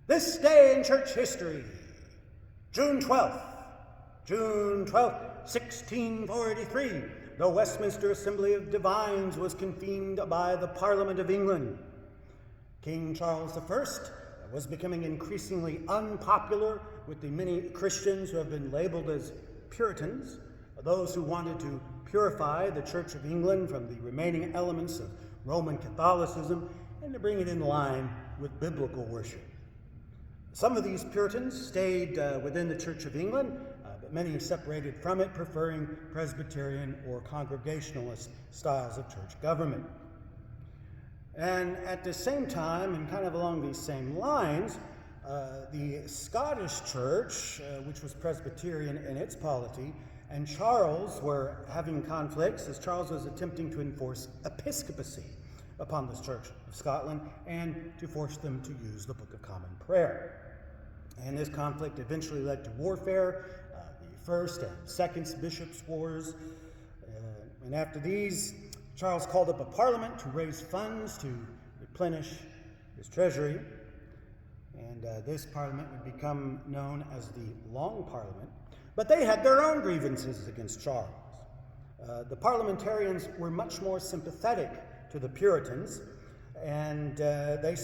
This day in church history, June 12th, 1643, the Westminster Assembly of Divines was convened by the Parliament of England. King Charles I was becoming increasingly unpopular with the many Christians who have been labeled as Puritans, those who wanted to purify the Church of England from the remaining elements of Roman Catholicism and to bring it in line with biblical worship. Some of these Puritans stayed within the Church of England, but many separated from it, preferring Presbyterian or Congregationalist styles of church government. And at the same time, and kind of along these same lines, the Scottish Church, which was Presbyterian in its polity, and Charles were having conflicts as Charles was attempting to enforce episcopacy upon the Church of Scotland and to force them to use the Book of Common Prayer. And this conflict eventually led to warfare, the First and Second Bishops' Wars. And after these, Charles called up a parliament to raise funds to replenish his treasury. And this parliament would become known as the Long Parliament. But they had their own grievances against Charles. The parliamentarians were much more sympathetic to the Puritans, and they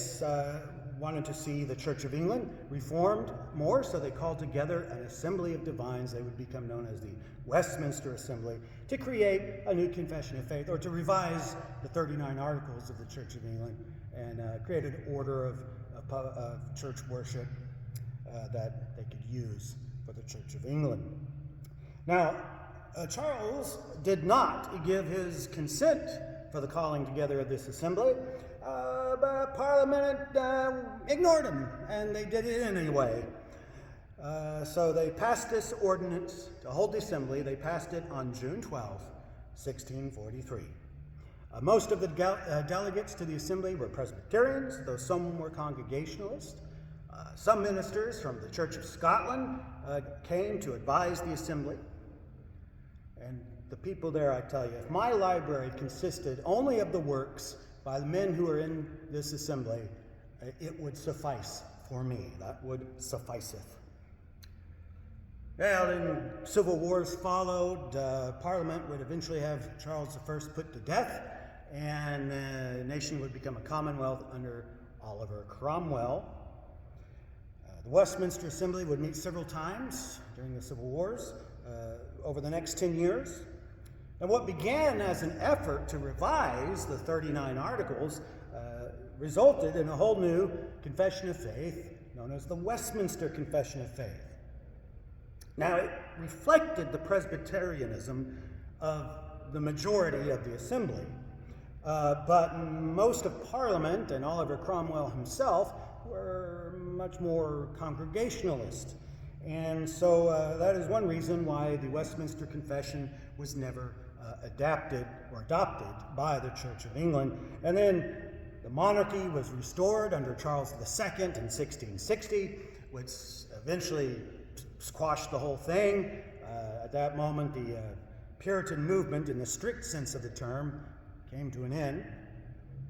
wanted to see the Church of England reformed more, so they called together an Assembly of Divines. They would become known as the Westminster Assembly, to create a new confession of faith, or to revise the 39 Articles of the Church of England and create an order of church worship that they could use for the Church of England. Now, Charles did not give his consent for the calling together of this assembly, but Parliament ignored him, and they did it anyway. So they passed this ordinance to hold the assembly. They passed it on June 12, 1643. Most of the delegates to the assembly were Presbyterians, though some were Congregationalists. Some ministers from the Church of Scotland came to advise the assembly. And the people there, I tell you, if my library consisted only of the works by the men who are in this assembly, it would suffice for me. That would sufficeth. Well, then civil wars followed. Parliament would eventually have Charles I put to death, and the nation would become a commonwealth under Oliver Cromwell. The Westminster Assembly would meet several times during the civil wars over the next 10 years. And what began as an effort to revise the 39 Articles resulted in a whole new confession of faith known as the Westminster Confession of Faith. Now, it reflected the Presbyterianism of the majority of the assembly, but most of Parliament and Oliver Cromwell himself were much more Congregationalist. And so that is one reason why the Westminster Confession was never adapted or adopted by the Church of England. And then the monarchy was restored under Charles II in 1660, which eventually squashed the whole thing. At that moment, the Puritan movement, in the strict sense of the term, came to an end.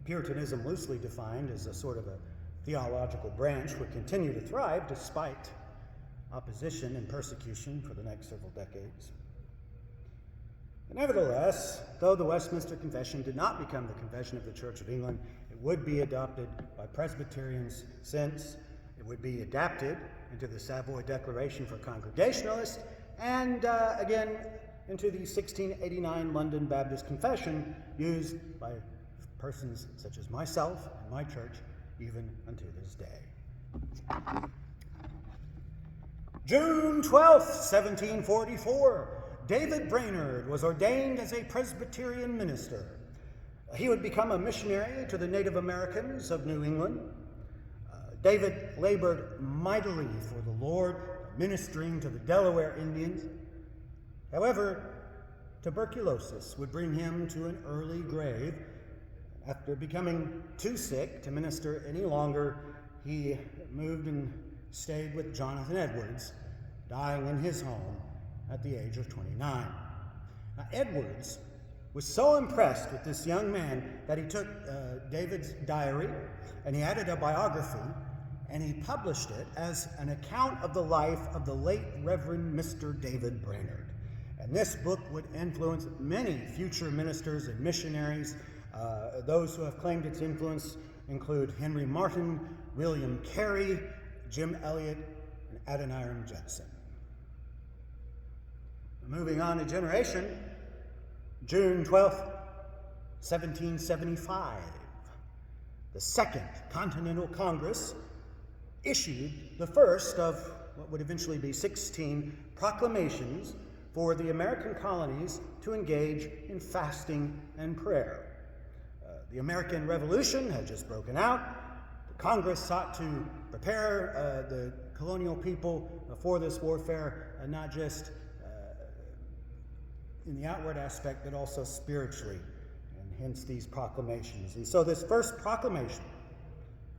Puritanism, loosely defined as a sort of a theological branch, would continue to thrive despite opposition and persecution for the next several decades. Nevertheless, though the Westminster Confession did not become the confession of the Church of England, it would be adopted by Presbyterians since it would be adapted into the Savoy Declaration for Congregationalists, and again into the 1689 London Baptist Confession, used by persons such as myself and my church even unto this day. June 12th, 1744, David Brainerd was ordained as a Presbyterian minister. He would become a missionary to the Native Americans of New England. David labored mightily for the Lord, ministering to the Delaware Indians. However, tuberculosis would bring him to an early grave. After becoming too sick to minister any longer, he moved and stayed with Jonathan Edwards, dying in his home at the age of 29. Now, Edwards was so impressed with this young man that he took David's diary and he added a biography, and he published it as an account of the life of the late Reverend Mr. David Brainerd. And this book would influence many future ministers and missionaries. Those who have claimed its influence include Henry Martyn, William Carey, Jim Elliot, and Adoniram Judson. Moving on a generation, June 12th, 1775, the Second Continental Congress issued the first of what would eventually be 16 proclamations for the American colonies to engage in fasting and prayer. The American Revolution had just broken out. The Congress sought to prepare the colonial people for this warfare, not just in the outward aspect, but also spiritually, and hence these proclamations. And so this first proclamation,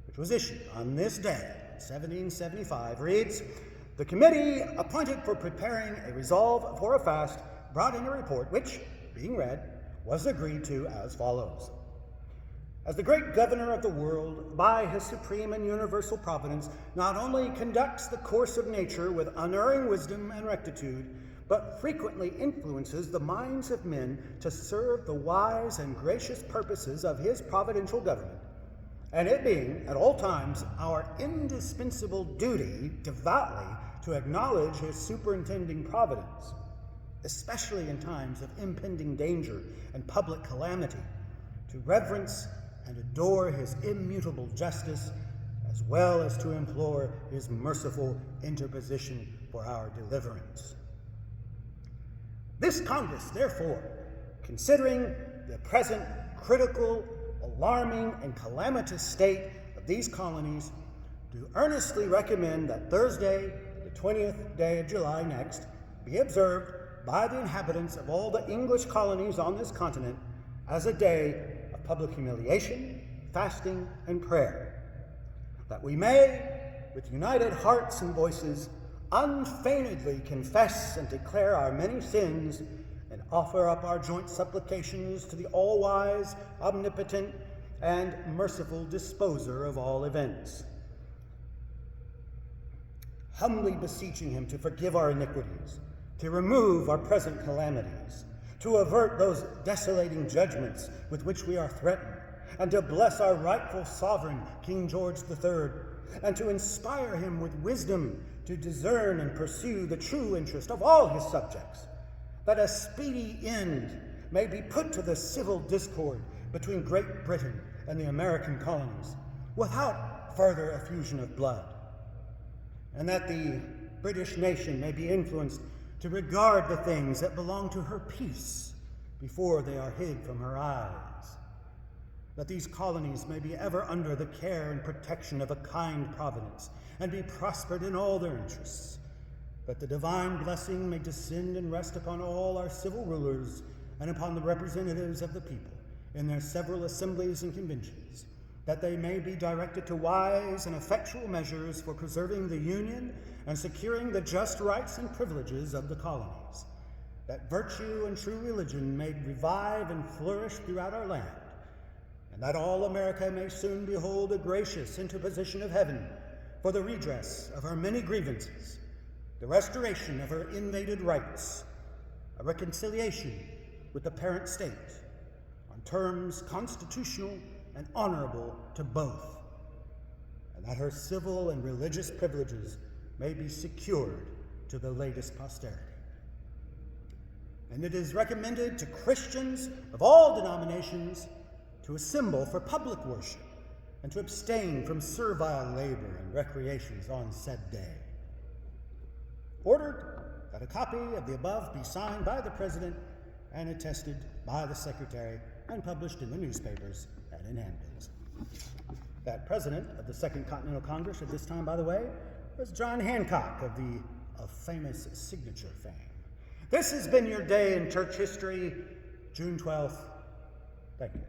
which was issued on this day, 1775, reads, "The committee appointed for preparing a resolve for a fast brought in a report which, being read, was agreed to as follows. As the great governor of the world, by his supreme and universal providence, not only conducts the course of nature with unerring wisdom and rectitude, but frequently influences the minds of men to serve the wise and gracious purposes of his providential government, and it being at all times our indispensable duty devoutly to acknowledge his superintending providence, especially in times of impending danger and public calamity, to reverence and adore his immutable justice, as well as to implore his merciful interposition for our deliverance. This Congress, therefore, considering the present critical, alarming, and calamitous state of these colonies, do earnestly recommend that Thursday, the 20th day of July next, be observed by the inhabitants of all the English colonies on this continent as a day of public humiliation, fasting, and prayer, that we may, with united hearts and voices, unfeignedly confess and declare our many sins, and offer up our joint supplications to the all-wise, omnipotent, and merciful disposer of all events, humbly beseeching him to forgive our iniquities, to remove our present calamities, to avert those desolating judgments with which we are threatened, and to bless our rightful sovereign, King George III, and to inspire him with wisdom to discern and pursue the true interest of all his subjects, that a speedy end may be put to the civil discord between Great Britain and the American colonies, without further effusion of blood, and that the British nation may be influenced to regard the things that belong to her peace before they are hid from her eyes, that these colonies may be ever under the care and protection of a kind providence, and be prospered in all their interests, that the divine blessing may descend and rest upon all our civil rulers and upon the representatives of the people in their several assemblies and conventions, that they may be directed to wise and effectual measures for preserving the Union and securing the just rights and privileges of the colonies, that virtue and true religion may revive and flourish throughout our land, and that all America may soon behold a gracious interposition of heaven for the redress of her many grievances, the restoration of her invaded rights, a reconciliation with the parent state on terms constitutional and honorable to both, and that her civil and religious privileges may be secured to the latest posterity. And it is recommended to Christians of all denominations to assemble for public worship and to abstain from servile labor and recreations on said day. Ordered that a copy of the above be signed by the President and attested by the Secretary and published in the newspapers and in handbills. That President of the Second Continental Congress at this time, by the way, was John Hancock of the famous signature fame. This has been your day in church history, June 12th. Thank you.